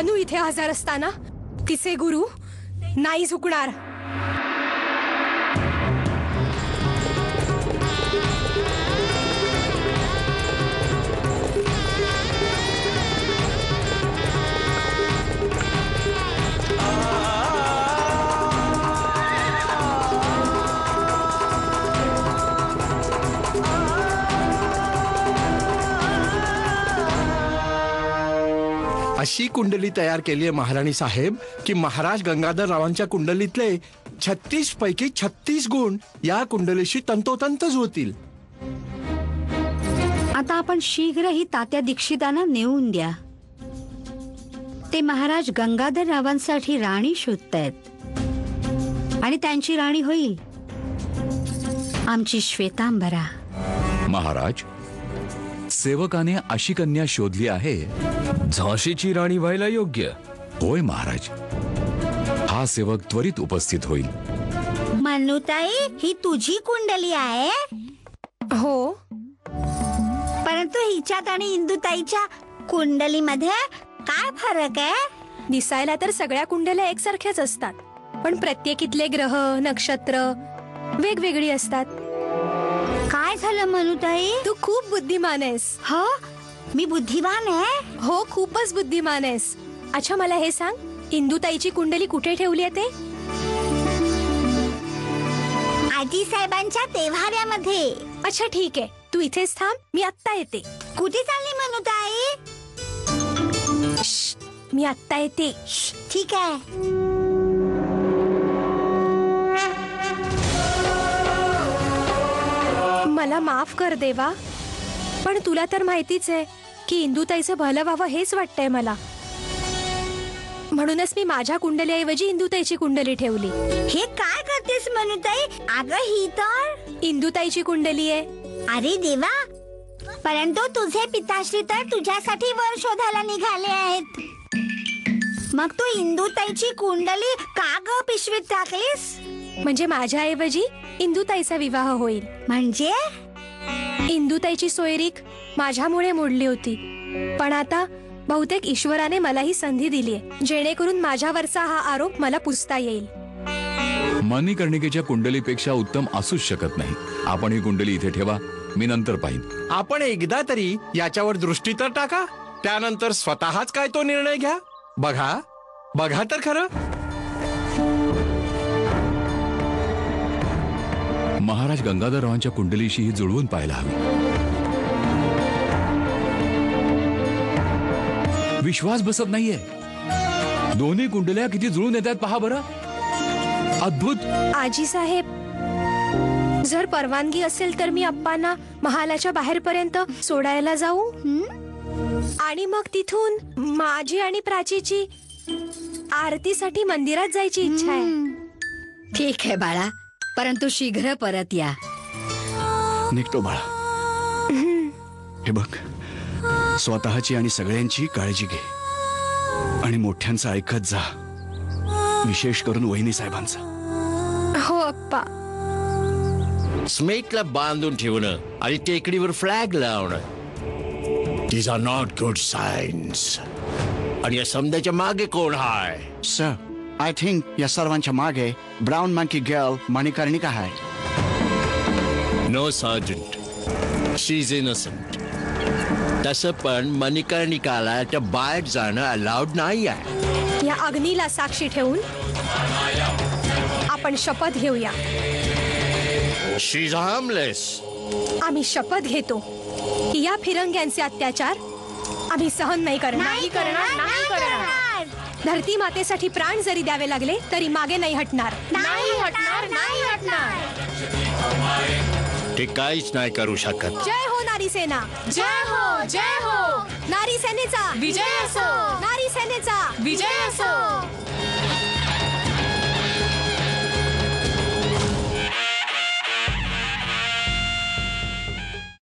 मनू इथे हजर असताना तिचे गुरु नाही झुकणार. अशी कुंडली तयार केली आहे महाराणी साहेब की महाराज गंगाधररावांच्या कुंडलीतले 36 पैकी 36 गुण या कुंडलीशी तंतोतंत जुळतील. आता आपण शीघ्र ही तात्या दीक्षितांना नेऊन द्या. ते महाराज गंगाधररावांसाठी राणी शोधतायत आणि त्यांची राणी होईल आमची श्वेतांबरा. महाराज, सेवकाने अशी कन्या शोधली आहे झाशीची राणी व्हायला योग्य. होय महाराज, हा सेवक त्वरित उपस्थित होईल. मनुताई, ही तुझी कुंडली आहे? हो, परंतु हिच्यात आणि इंदुताईच्या कुंडलीमध्ये काय फरक आहे? दिसायला तर सगळ्या कुंडल्या एकसारख्याच असतात, पण प्रत्येकीतले ग्रह नक्षत्र वेगवेगळी असतात. काय झालं मनुताई? तू खूप बुद्धिमान आहेस. हो, मी बुद्धिमान आहे. हो, खूपच बुद्धिमान आहेस. अच्छा, मला हे सांग, इंदुताईची कुंडली कुठे ठेवली आहे ते? आजी साहेबांच्या देव्हाऱ्यामध्ये. अच्छा, ठीक आहे, तू इथेच थांब, मी आत्ता येते. कुठे चालली मनुताई? मी आत्ता येते. ठीक आहे. मला माफ कर देवा, पण तुला तर माहितीच आहे की इंदुताईचं भलं व्हावं हेच वाटतंय मला. म्हणूनच मी माझ्या कुंडलीऐवजी इंदुताईची कुंडली ठेवली. हे काय करतेस मनुताई? अगं, ही तर इंदुताईची कुंडली आहे. अरे देवा, परंतु तुझे पिताश्री तर तुझ्यासाठी वर शोधायला निघाले आहेत. मग तू इंदुताईची कुंडली का ग पिशवीत टाकलीस? म्हणजे माझ्याऐवजी इंदुताईचा विवाह होईल. म्हणजे इंदुताईची सोयरीक माझ्यामुळे मोडली होती, पण आता बहुतेक ईश्वराने मला ही संधी दिलीये, जेणेकरून माझ्यावरचा हा आरोप मला पुसता येईल. मणिकर्णिकेच्या कुंडलीपेक्षा उत्तम असूच शकत नाही. आपण ही कुंडली इथे ठेवा, मी नंतर पाहिन. आपण एकदा तरी याच्यावर दृष्टी तर टाका, त्यानंतर स्वतःच काय तो निर्णय घ्या. बघा बघा तर खरं. महाराज गंगाधररावांच्या कुंडलीशी जुळवून पाहायला हवी. विश्वास बसत नाहीये. दोन्ही कुंडल्या किती जुळून येतात पहा बरं. अद्भुत. आजी साहेब, जर परवानगी असेल तर मी अप्पांना महालाच्या बाहेरपर्यंत सोडायला जाऊ, आणि मग तिथून माझी आणि प्राचीची आरतीसाठी मंदिरात जायची इच्छा आहे. ठीक आहे बाळा, परंतु शीघ्र परत या. निघतो बाळा. हे बघ, स्वतःची आणि सगळ्यांची काळजी घे आणि मोठ्यांचं ऐकत जा, विशेष करून वहिनी साहेबांचा. हो अप्पा. स्मेटला बांधून ठेवणं आणि टेकडीवर फ्लॅग लावणं, these are not good signs. आणि या समजाच्या मागे कोण हाय? सर, आय थिंक या सर्वांच्या मागे ब्राउन मंकी गर्ल मणिकर्णिका आहे. No sergeant, she is innocent. तसं पण मणिकर्णिकाला त्या बाहेर जाणं अलाउड नाही आहे. या अग्नीला साक्षी ठेवून आपण शपथ घेऊया. शी इज हार्मलेस. आम्ही शपथ घेतो की या फिरंग्यांचे अत्याचार आम्ही सहन नाही करणार. नाही करणार. धरती मातेसाठी प्राण जरी द्यावे लागले तरी मागे नाही हटणार. नाही हटणार. ते काहीच नाही करू शकत. जय हो नारी सेना. जय हो, जय हो. नारी सेनेचा विजय असो. नारी सेनेचा विजय असो.